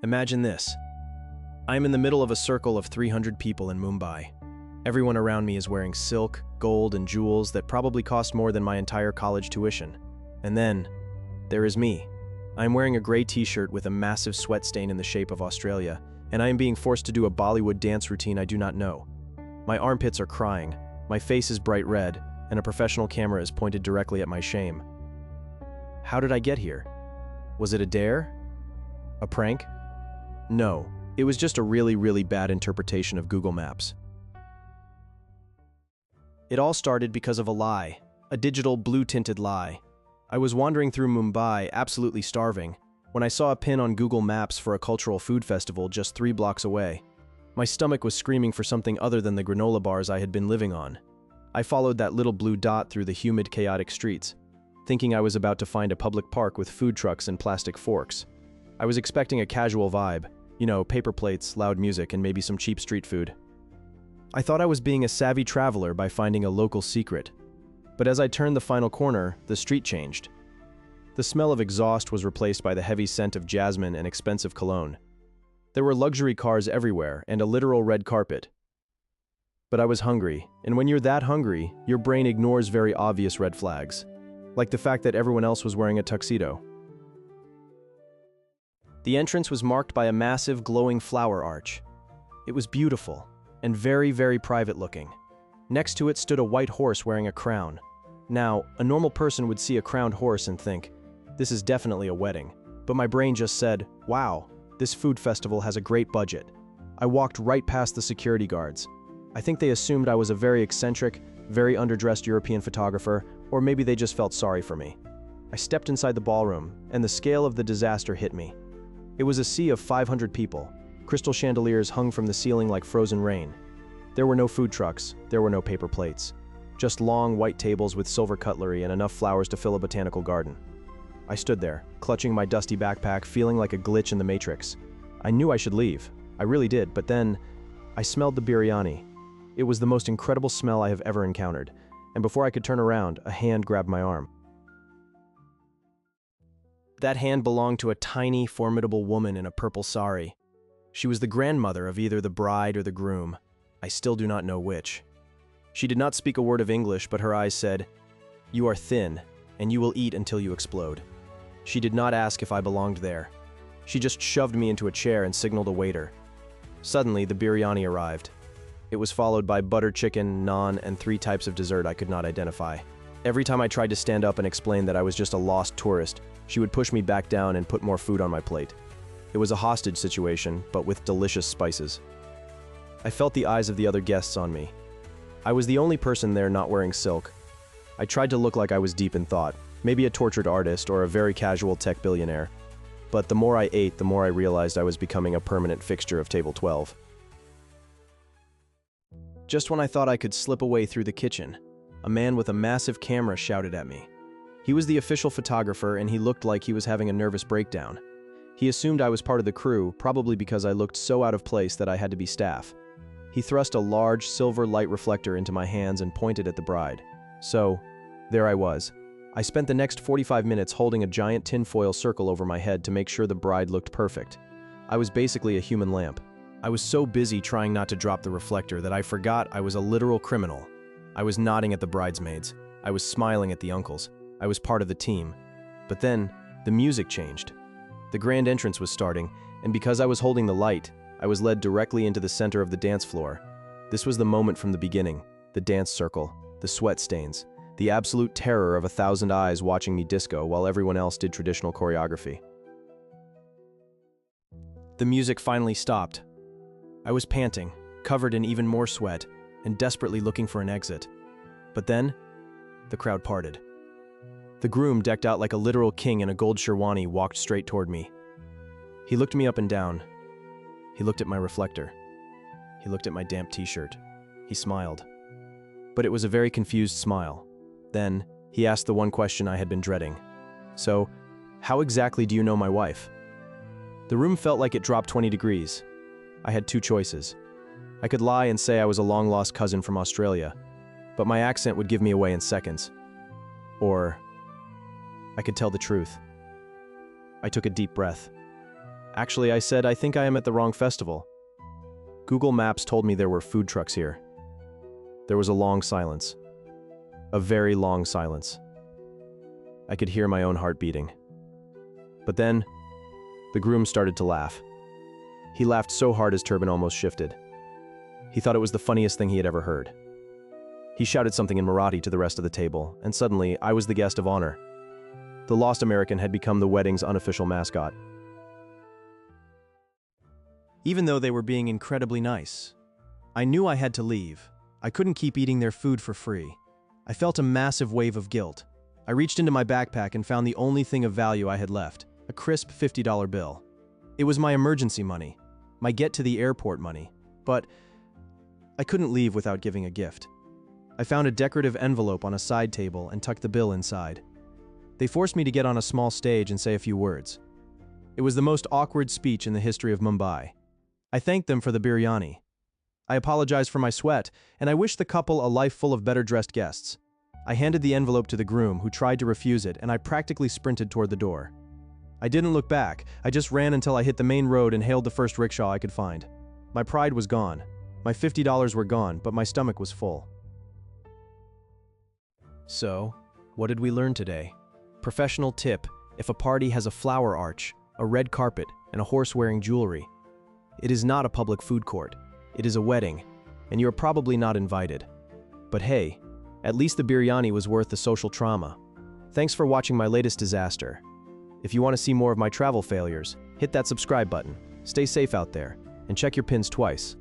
Imagine this. I am in the middle of a circle of 300 people in Mumbai. Everyone around me is wearing silk, gold, and jewels that probably cost more than my entire college tuition. And then, there is me. I am wearing a gray t-shirt with a massive sweat stain in the shape of Australia, and I am being forced to do a Bollywood dance routine I do not know. My armpits are crying, my face is bright red, and a professional camera is pointed directly at my shame. How did I get here? Was it a dare? A prank? No, it was just a really bad interpretation of Google Maps. It all started because of a lie, a digital blue-tinted lie. I was wandering through Mumbai, absolutely starving, when I saw a pin on Google Maps for a cultural food festival just 3 blocks away. My stomach was screaming for something other than the granola bars I had been living on. I followed that little blue dot through the humid, chaotic streets, thinking I was about to find a public park with food trucks and plastic forks. I was expecting a casual vibe, paper plates, loud music, and maybe some cheap street food. I thought I was being a savvy traveler by finding a local secret. But as I turned the final corner, the street changed. The smell of exhaust was replaced by the heavy scent of jasmine and expensive cologne. There were luxury cars everywhere and a literal red carpet. But I was hungry, and when you're that hungry, your brain ignores very obvious red flags, like the fact that everyone else was wearing a tuxedo. The entrance was marked by a massive glowing flower arch. It was beautiful and very private looking. Next to it stood a white horse wearing a crown. Now, a normal person would see a crowned horse and think, this is definitely a wedding. But my brain just said, wow, this food festival has a great budget. I walked right past the security guards. I think they assumed I was a very eccentric, very underdressed European photographer, or maybe they just felt sorry for me. I stepped inside the ballroom, and the scale of the disaster hit me. It was a sea of 500 people. Crystal chandeliers hung from the ceiling like frozen rain. There were no food trucks, there were no paper plates. Just long, white tables with silver cutlery and enough flowers to fill a botanical garden. I stood there, clutching my dusty backpack, feeling like a glitch in the Matrix. I knew I should leave. I really did, but then I smelled the biryani. It was the most incredible smell I have ever encountered, and before I could turn around, a hand grabbed my arm. That hand belonged to a tiny, formidable woman in a purple sari. She was the grandmother of either the bride or the groom. I still do not know which. She did not speak a word of English, but her eyes said, "You are thin, and you will eat until you explode." She did not ask if I belonged there. She just shoved me into a chair and signaled a waiter. Suddenly, the biryani arrived. It was followed by butter chicken, naan, and 3 types of dessert I could not identify. Every time I tried to stand up and explain that I was just a lost tourist, she would push me back down and put more food on my plate. It was a hostage situation, but with delicious spices. I felt the eyes of the other guests on me. I was the only person there not wearing silk. I tried to look like I was deep in thought, maybe a tortured artist or a very casual tech billionaire. But the more I ate, the more I realized I was becoming a permanent fixture of table 12. Just when I thought I could slip away through the kitchen, a man with a massive camera shouted at me. He was the official photographer, and he looked like he was having a nervous breakdown. He assumed I was part of the crew, probably because I looked so out of place that I had to be staff. He thrust a large silver light reflector into my hands and pointed at the bride. So, there I was. I spent the next 45 minutes holding a giant tinfoil circle over my head to make sure the bride looked perfect. I was basically a human lamp. I was so busy trying not to drop the reflector that I forgot I was a literal criminal. I was nodding at the bridesmaids. I was smiling at the uncles. I was part of the team. But then, the music changed. The grand entrance was starting, and because I was holding the light, I was led directly into the center of the dance floor. This was the moment from the beginning, the dance circle, the sweat stains, the absolute terror of 1,000 eyes watching me disco while everyone else did traditional choreography. The music finally stopped. I was panting, covered in even more sweat, and desperately looking for an exit. But then, the crowd parted. The groom, decked out like a literal king in a gold sherwani, walked straight toward me. He looked me up and down. He looked at my reflector. He looked at my damp t-shirt. He smiled. But it was a very confused smile. Then, he asked the one question I had been dreading. So, how exactly do you know my wife? The room felt like it dropped 20 degrees. I had 2 choices. I could lie and say I was a long-lost cousin from Australia, but my accent would give me away in seconds. Or I could tell the truth. I took a deep breath. Actually, I said, I think I am at the wrong festival. Google Maps told me there were food trucks here. There was a long silence. A very long silence. I could hear my own heart beating. But then, the groom started to laugh. He laughed so hard his turban almost shifted. He thought it was the funniest thing he had ever heard. He shouted something in Marathi to the rest of the table, and suddenly, I was the guest of honor. The lost American had become the wedding's unofficial mascot. Even though they were being incredibly nice, I knew I had to leave. I couldn't keep eating their food for free. I felt a massive wave of guilt. I reached into my backpack and found the only thing of value I had left, a crisp $50 bill. It was my emergency money, my get-to-the-airport money, but I couldn't leave without giving a gift. I found a decorative envelope on a side table and tucked the bill inside. They forced me to get on a small stage and say a few words. It was the most awkward speech in the history of Mumbai. I thanked them for the biryani. I apologized for my sweat, and I wished the couple a life full of better-dressed guests. I handed the envelope to the groom, who tried to refuse it, and I practically sprinted toward the door. I didn't look back. I just ran until I hit the main road and hailed the first rickshaw I could find. My pride was gone. My $50 were gone, but my stomach was full. So, what did we learn today? Professional tip: if a party has a flower arch, a red carpet, and a horse wearing jewelry, it is not a public food court. It is a wedding, and you are probably not invited. But hey, at least the biryani was worth the social trauma. Thanks for watching my latest disaster. If you want to see more of my travel failures, hit that subscribe button. Stay safe out there, and check your pins twice.